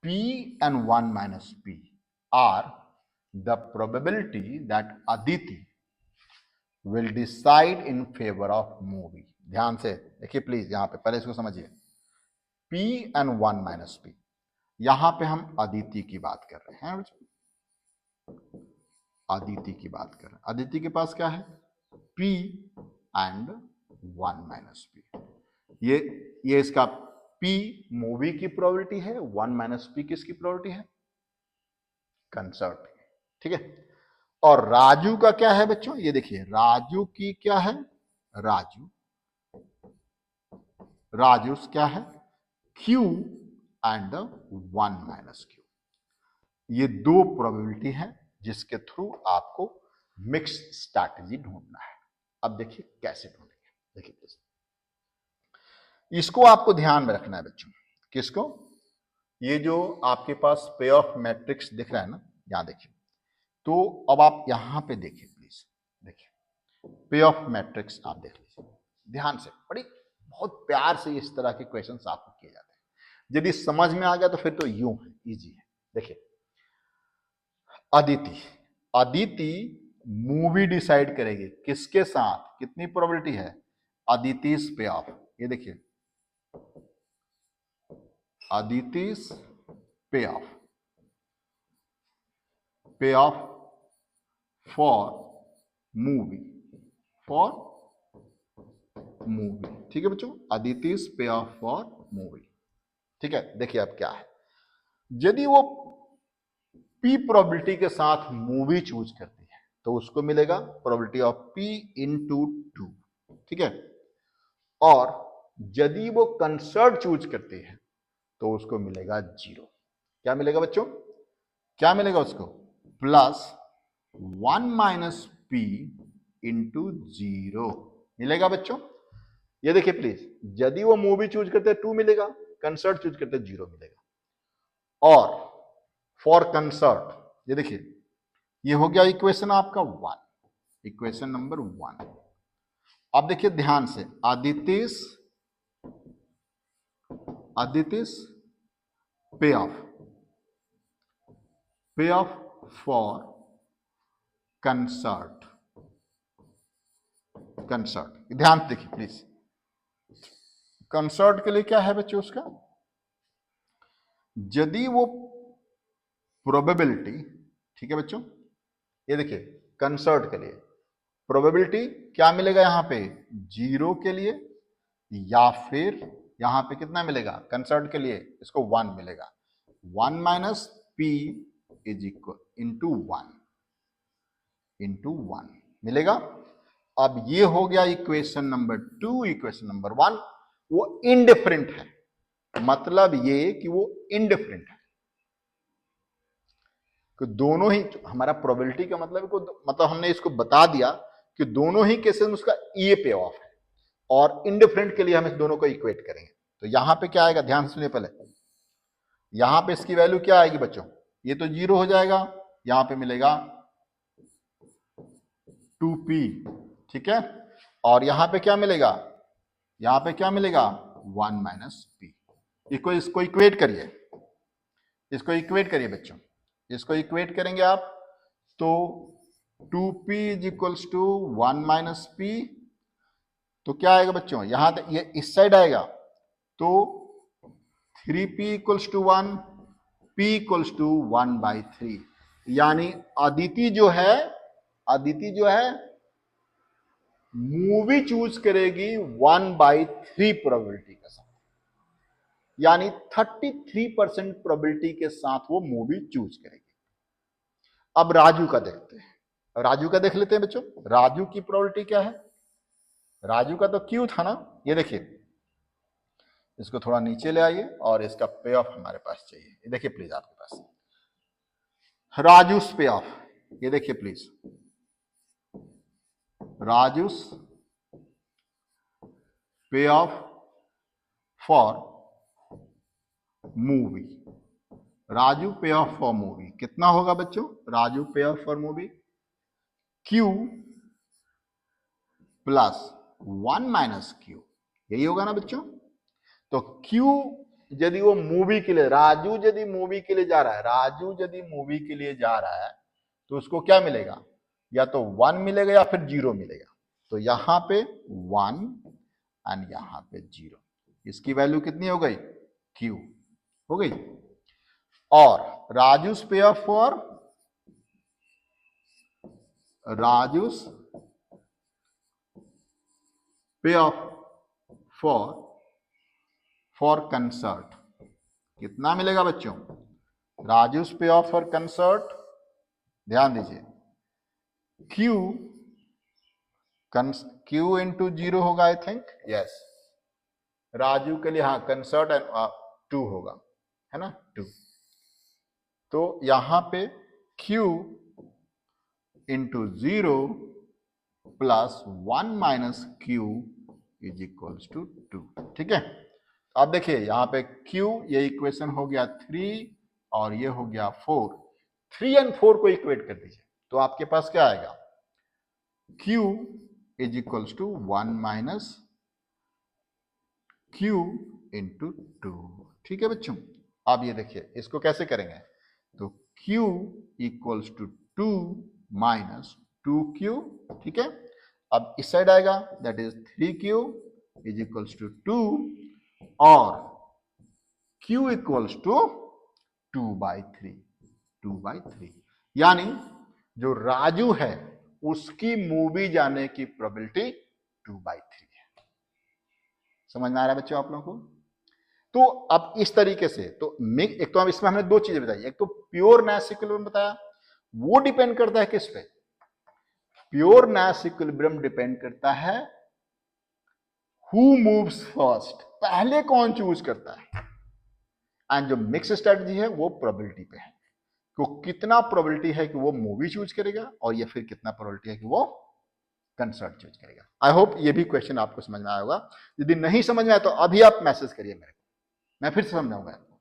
P and 1 minus P are the probability that Aditi will decide in favor of movie। ध्यान से देखिए please, यहां पे पहले इसको समझिए, P and 1 minus P, यहां पे हम अदिति की बात कर रहे हैं, अदिति की बात कर रहे हैं। अदिति के पास क्या है, P and 1 minus P। ये इसका P मूवी की प्रोबेबिलिटी है, 1 माइनस P किसकी प्रोबेबिलिटी है, कंसर्ट, ठीक है। और राजू का क्या है बच्चों, ये देखिए राजू की क्या है, राजू क्या है, Q एंड 1 माइनस Q। ये 2 प्रोबेबिलिटी है जिसके थ्रू आपको मिक्स स्ट्रैटेजी ढूंढना है। अब देखिए कैसे ढूंढेंगे, देखिए प्लीज, इसको आपको ध्यान में रखना है बच्चों। किसको, ये जो आपके पास पे ऑफ मैट्रिक्स दिख रहा है ना, यहां देखिए। तो अब आप यहां पे देखिए प्लीज, देखिए पे ऑफ मैट्रिक्स आप देख लीजिए ध्यान से, बड़ी बहुत प्यार से इस तरह के क्वेश्चंस आपको किए जाते हैं। यदि समझ में आ गया तो फिर तो यूं है, इजी है। देखिए अदिति मूवी डिसाइड करेगी किसके साथ, कितनी प्रोबेबिलिटी है, अदिति's पे ऑफ, ये देखिए अदिति's पे ऑफ फॉर मूवी, ठीक है बच्चों, अदिति's पे ऑफ फॉर मूवी, ठीक है। देखिए अब क्या है, यदि वो P प्रोबेबिलिटी के साथ मूवी चूज करती है तो उसको मिलेगा प्रोबेबिलिटी ऑफ P इंटू 2, ठीक है। और यदि वो कंसर्ट चूज करती है तो उसको मिलेगा 0। क्या मिलेगा बच्चों, क्या मिलेगा उसको, प्लस 1 माइनस P इंटू 0 मिलेगा बच्चों। ये देखिए प्लीज, यदि वो मूवी चूज करते हैं 2 मिलेगा, कंसर्ट चूज करते हैं 0 मिलेगा। और फॉर कंसर्ट, ये देखिए ये हो गया इक्वेशन आपका 1, इक्वेशन नंबर 1। अब देखिए ध्यान से, अदिति's पे ऑफ फॉर कंसर्ट, ध्यान से देखिए प्लीज, कंसर्ट के लिए क्या है बच्चों उसका, यदि वो प्रोबेबिलिटी, ठीक है बच्चों, ये देखिए कंसर्ट के लिए प्रोबेबिलिटी क्या मिलेगा यहां पे, 0 के लिए, या फिर यहां पे कितना मिलेगा कंसर्ट के लिए, इसको 1 मिलेगा, 1 minus P is equal into 1 मिलेगा। अब ये हो गया इक्वेशन नंबर 2। इक्वेशन नंबर 1 वो इनडिफरेंट है, मतलब ये कि वो इनडिफरेंट है, कि दोनों ही, हमारा प्रोबेबिलिटी का मतलब हमने इसको बता दिया कि दोनों ही केसेस में उसका ये पे ऑफ है, और इनडिफरेंट के लिए हम इस दोनों को इक्वेट करेंगे। तो यहां पे क्या आएगा, ध्यान से सुनिए पहले, यहां पे इसकी वैल्यू क्या आएगी बच्चों, ये तो 0 हो जाएगा, यहां पे मिलेगा 2p, ठीक है, और यहां पे क्या मिलेगा, यहां पे क्या मिलेगा 1 माइनस पी। इसको इक्वेट करिए, इसको इक्वेट करिए बच्चों, इसको इक्वेट करेंगे आप तो 2p is equals to 1 minus P, तो क्या आएगा बच्चों, यहां तक ये इस साइड आएगा तो 3p equals to 1, p equals to 1/3, यानी अदिति जो है, अदिति जो है मूवी चूज करेगी 1/3 प्रोबेबिलिटी के साथ, यानी 33% प्रोबेबिलिटी के साथ वो मूवी चूज करेगी। अब राजू का देखते हैं, राजू का देख लेते हैं बच्चों, राजू की प्रोबेबिलिटी क्या है, राजू का तो क्यू था ना, ये देखिए, इसको थोड़ा नीचे ले आइए और इसका पे ऑफ हमारे पास चाहिए, ये देखिए प्लीज आपके पास राजूस पे ऑफ, ये देखिए प्लीज राजूस पे ऑफ फॉर मूवी, राजू पे ऑफ फॉर मूवी कितना होगा बच्चों, राजू पे of for movie Q plus 1 minus Q, यही होगा ना बच्चों। तो Q यदि वो मूवी के लिए, राजू यदि मूवी के लिए जा रहा है, राजू यदि मूवी के लिए जा रहा है तो उसको क्या मिलेगा, या तो 1 मिलेगा या फिर 0 मिलेगा, तो यहां पे 1 एंड यहां पे 0, इसकी वैल्यू कितनी हो गई, Q हो गई। और राजूस पे ऑफ फॉर, राजूस पे ऑफ फॉर कंसर्ट कितना मिलेगा बच्चों, राजूस पे ऑफ फॉर कंसर्ट, ध्यान दीजिए Q इंटू 0 होगा, आई थिंक यस, राजू के लिए हाँ कंसर्ट एंड 2 होगा, है ना 2, तो यहां पे Q into 0 plus 1 minus Q is equals to 2, ठीक है। अब देखिए यहां पे Q, ये इक्वेशन हो गया 3 और ये हो गया 4, 3 एंड 4 को इक्वेट कर दीजिए तो आपके पास क्या आएगा, Q is equals to 1 minus Q into 2, ठीक है बच्चों। अब ये देखिए इसको कैसे करेंगे, तो Q equals to 2 minus 2Q, ठीक है। अब इस साइड आएगा that is 3Q is equals to 2 और Q इक्वल्स टू 2/3, यानी जो राजू है उसकी मूवी जाने की प्रोबेबिलिटी 2/3 है। समझ में आ रहा है बच्चों आप लोगों को। तो अब इस तरीके से तो एक तो अब इसमें हमने दो चीजें बताई, एक तो प्योर नैश इक्विलिब्रियम बताया, वो डिपेंड करता है किस पे, प्योर नैश इक्विलिब्रियम डिपेंड करता है हु मूव्स फर्स्ट, पहले कौन चूज करता है, एंड जो मिक्स स्ट्रेटजी है वो प्रोबेबिलिटी पे है, तो कितना प्रोबेबिलिटी है कि वो मूवी चूज करेगा और या फिर कितना प्रोबेबिलिटी है कि वो कंसर्ट चूज करेगा। आई होप ये भी क्वेश्चन आपको समझ में आया होगा, यदि नहीं समझ में आया तो अभी आप मैसेज करिए मेरे को, मैं फिर से समझाऊंगा आपको,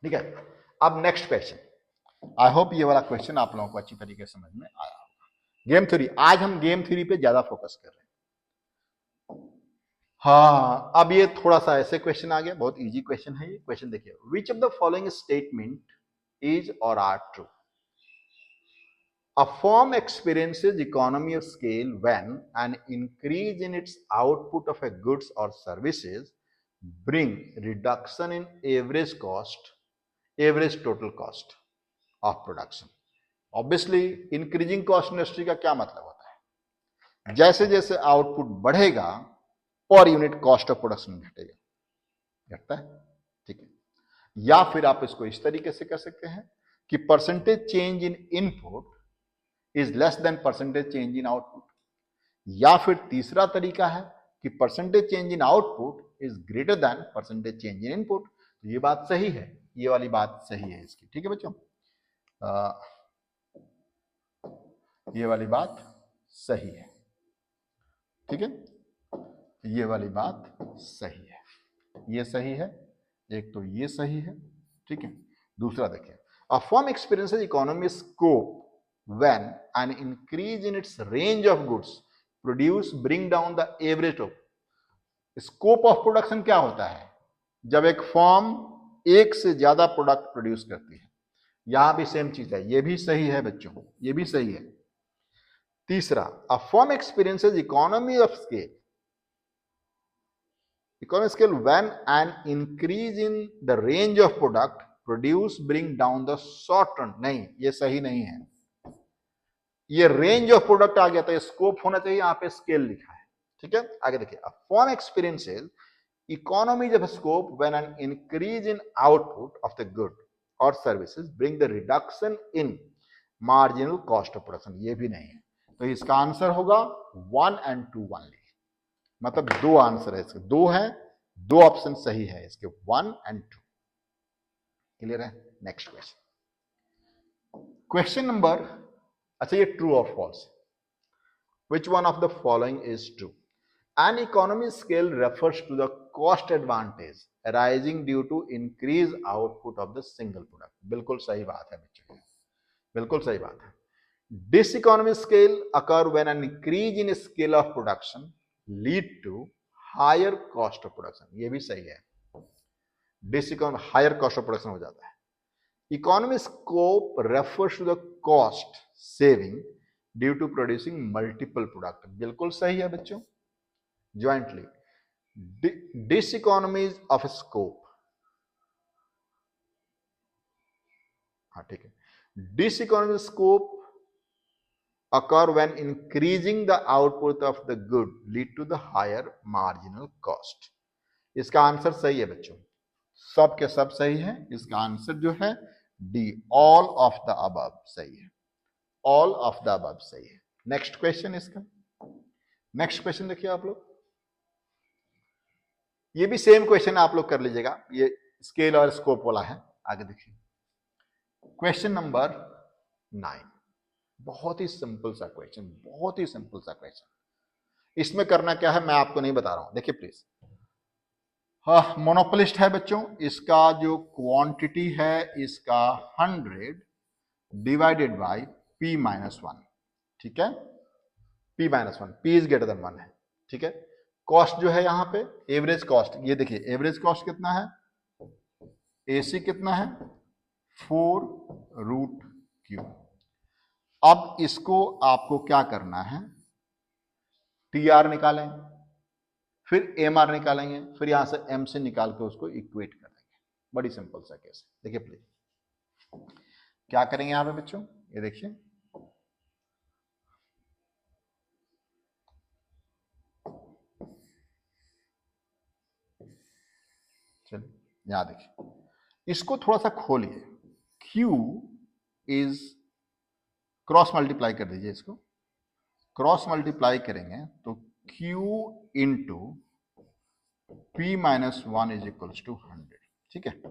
ठीक है। अब नेक्स्ट क्वेश्चन, आई होप ये वाला क्वेश्चन आप लोगों को अच्छी तरीके से समझ में आया होगा। गेम थ्योरी, आज हम गेम थ्योरी पे ज्यादा फोकस कर रहे हैं। हाँ अब ये थोड़ा सा ऐसे क्वेश्चन आ गया, बहुत इजी क्वेश्चन है ये क्वेश्चन, देखिए which of the following statement is or are true, a firm experiences economy of scale when an increase in its output of a goods or services bring reduction in average total cost of production। Obviously increasing cost industry का क्या मतलब होता है, जैसे जैसे output बढ़ेगा per unit cost of production घटेगा, घटता है, ठीक है। या फिर आप इसको इस तरीके से कर सकते हैं कि percentage change in input is less than percentage change in output, या फिर तीसरा तरीका है कि percentage change in output is greater than percentage change in input. तो ये बात सही है, ये वाली बात सही है इसकी, ठीक है बच्चों, ये वाली बात सही है, ठीक है, ये वाली बात सही है। ये सही है, एक तो ये सही है, ठीक है। दूसरा देखिए, a firm experiences economy scope when an increase in its range of goods produce bring down the average of. Scope of production क्या होता है? जब एक फर्म एक से ज्यादा प्रोडक्ट प्रोड्यूस करती है। यहां भी सेम चीज है, ये भी सही है बच्चों, ये भी सही है। तीसरा, a firm experiences economy of scale, economy scale when an increase in the range of product produce bring down the short run। नहीं, ये सही नहीं है, ये रेंज ऑफ प्रोडक्ट आ गया था, स्कोप होना चाहिए, यहां पे स्केल लिखा है, ठीक है। आगे देखिए, a firm experiences economies of scope when an increase in output of the good or services bring the reduction in marginal cost of production। ये भी नहीं है, तो इसका आंसर होगा 1 and 2 ओनली, मतलब दो आंसर है इसके, दो है, दो ऑप्शन सही है इसके, 1 and 2। क्लियर है? नेक्स्ट क्वेश्चन, क्वेश्चन नंबर, अच्छा ये ट्रू और false, which one of the following is true? An economy scale refers to the cost advantage arising due to increased output of the single product। बिल्कुल सही बात है बच्चों, बिल्कुल सही बात है। Diseconomy scale occur when an increase in scale of production lead to higher cost of production। ये भी सही है, diseconomy higher cost of production हो जाता है। Economy scope refers to the cost saving due to producing multiple product। बिल्कुल सही है बच्चों, jointly। diseconomies of scope, हाँ ठीक है, diseconomies of scope occur when increasing the output of the good lead to the higher marginal cost। इसका answer सही है बच्चों, सब के सब सही है, इसका आंसर जो है D, all of the above सही है, ऑल ऑफ द अबव सही है। नेक्स्ट क्वेश्चन इसका, नेक्स्ट क्वेश्चन देखिए आप लोग, ये भी सेम क्वेश्चन आप लोग कर लीजिएगा, ये स्केल और स्कोप वाला है। आगे देखिए, क्वेश्चन नंबर 9, बहुत ही सिंपल सा क्वेश्चन, बहुत ही सिंपल सा क्वेश्चन। इसमें करना क्या है मैं आपको नहीं बता रहा हूं, देखिए प्लीज। हाँ, मोनोपोलिस्ट है बच्चों, इसका जो क्वांटिटी है इसका 100 डिवाइडेड बाय P-1, ठीक है, P-1, P is greater than 1 है, ठीक है। कॉस्ट जो है यहां पे एवरेज कॉस्ट, ये देखिए एवरेज कॉस्ट कितना है, AC कितना है 4√Q। अब इसको आपको क्या करना है, TR निकालें, फिर MR निकालेंगे, फिर यहां से M से निकाल के उसको इक्वेट कर देंगे। बड़ी सिंपल सा केस है, देखिए प्लीज क्या करेंगे यहां पे बच्चों, ये देखिए चलिए यहां देखिए, इसको थोड़ा सा खोलिए, Q इज, क्रॉस मल्टीप्लाई कर दीजिए इसको, क्रॉस मल्टीप्लाई करेंगे तो Q into P-1 is equals to 100, ठीक है,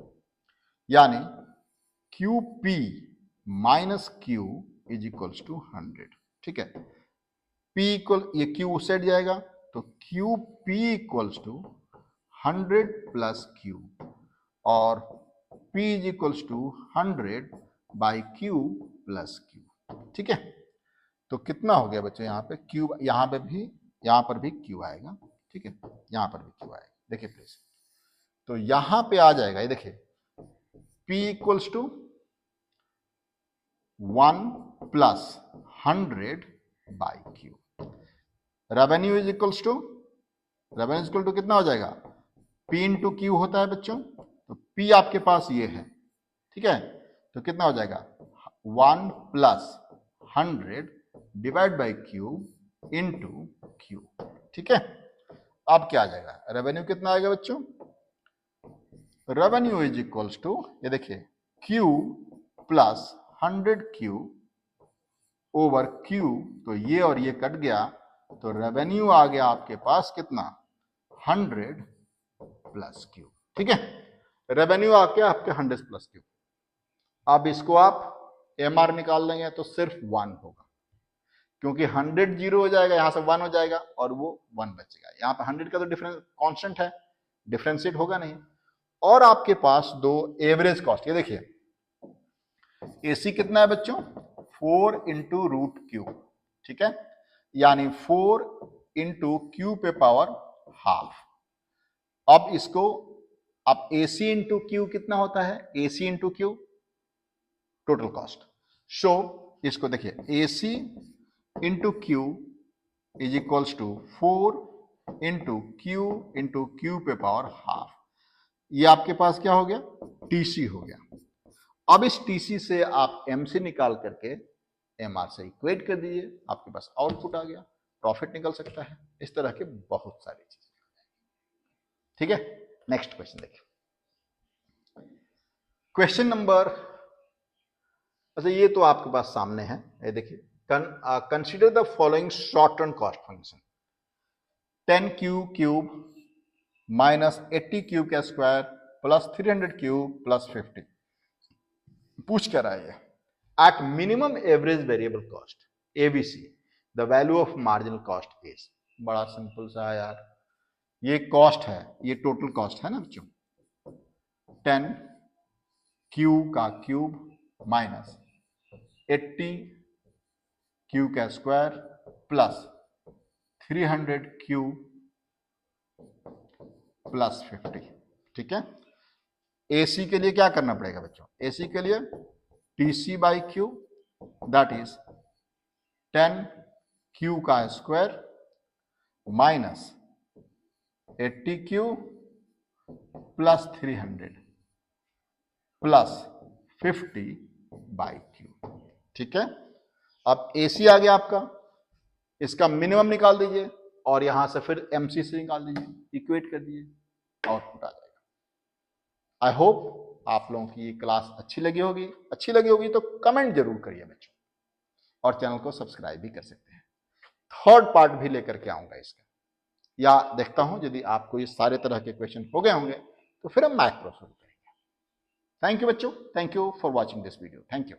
यानी QP minus Q is equals to 100, ठीक है। P इक्वल, ये Q सेट जाएगा तो QP equals to 100 plus Q, और P is equals to 100 by Q plus Q, ठीक है। तो कितना हो गया बच्चों, यहाँ पे Q, यहाँ पे भी, यहाँ पर भी Q आएगा, ठीक है, यहाँ पर भी Q आएगा, देखिए प्लीज। तो यहाँ पे आ जाएगा, ये देखिए P इक्वल्स टू 1 प्लस 100 by Q, revenue is equals to, revenue is equal to कितना हो जाएगा, P इंटू Q होता है बच्चों, तो P आपके पास ये है, ठीक है, तो कितना हो जाएगा 1 प्लस 100 divide by Q into Q, ठीक है। अब क्या आ जाएगा, रेवेन्यू कितना आएगा बच्चों, रेवेन्यू इज इक्वल्स टू, ये देखिए Q plus 100Q over Q, तो ये और ये कट गया, तो रेवेन्यू आ गया आपके पास कितना 100 प्लस Q, ठीक है, रेवेन्यू आ गया आपके 100 प्लस Q। अब इसको आप MR निकाल लेंगे तो सिर्फ 1 होगा, क्योंकि 100 जीरो हो जाएगा, यहां से 1 हो जाएगा और वो 1 बचेगा, यहाँ पे 100 का तो डिफरेंस कांस्टेंट है, डिफरेंशिएट होगा नहीं। और आपके पास दो एवरेज कॉस्ट, ये देखिए एसी कितना है बच्चों, 4 इंटू रूट क्यू, ठीक है, यानी 4 इंटू क्यू पे पावर हाफ। अब इसको, अब एसी इंटू क्यू कितना होता है, AC into Q total cost. So इसको देखिए AC into Q is equals to 4 into Q पे पावर हाफ। ये आपके पास क्या हो गया, टीसी हो गया। अब इस टीसी से आप एमसी निकाल करके एमआर से इक्वेट कर दीजिए, आपके पास आउटपुट आ गया, प्रॉफिट निकल सकता है। इस तरह के बहुत सारी चीजें, ठीक है। नेक्स्ट क्वेश्चन देखिए, क्वेश्चन नंबर, अच्छा ये तो आपके पास सामने है, ये देखिए, consider the following short term cost function, 10 cube minus 80 cube का स्क्वायर प्लस 300 क्यूब प्लस 50। पूछ कर रहा है at minimum average variable cost ABC the value of marginal cost is. बड़ा सिंपल सा है यार, ये कॉस्ट है, ये टोटल कॉस्ट है ना बच्चों, 10 क्यू का क्यूब माइनस 80 क्यू का स्क्वायर प्लस 300 क्यू प्लस 50, ठीक है। एसी के लिए क्या करना पड़ेगा बच्चों, एसी के लिए TC by Q that is 10 Q का square minus 80 Q plus 300 plus 50 by Q, ठीक है। अब एसी आ गया आपका, इसका मिनिमम निकाल दीजिए और यहां से फिर एमसी से निकाल दीजिए, इक्वेट कर दीजिए, आउटपुट आ जाएगा। आई होप आप लोगों की ये क्लास अच्छी लगी होगी तो कमेंट जरूर करिए बच्चों, और चैनल को सब्सक्राइब भी कर सकते हैं। थर्ड पार्ट भी लेकर के आऊंगा इसका, या देखता हूं यदि आपको ये सारे तरह के क्वेश्चन हो गए होंगे तो फिर हम मैथ शुरू करेंगे। थैंक यू बच्चों, thank you for watching this video, thank you.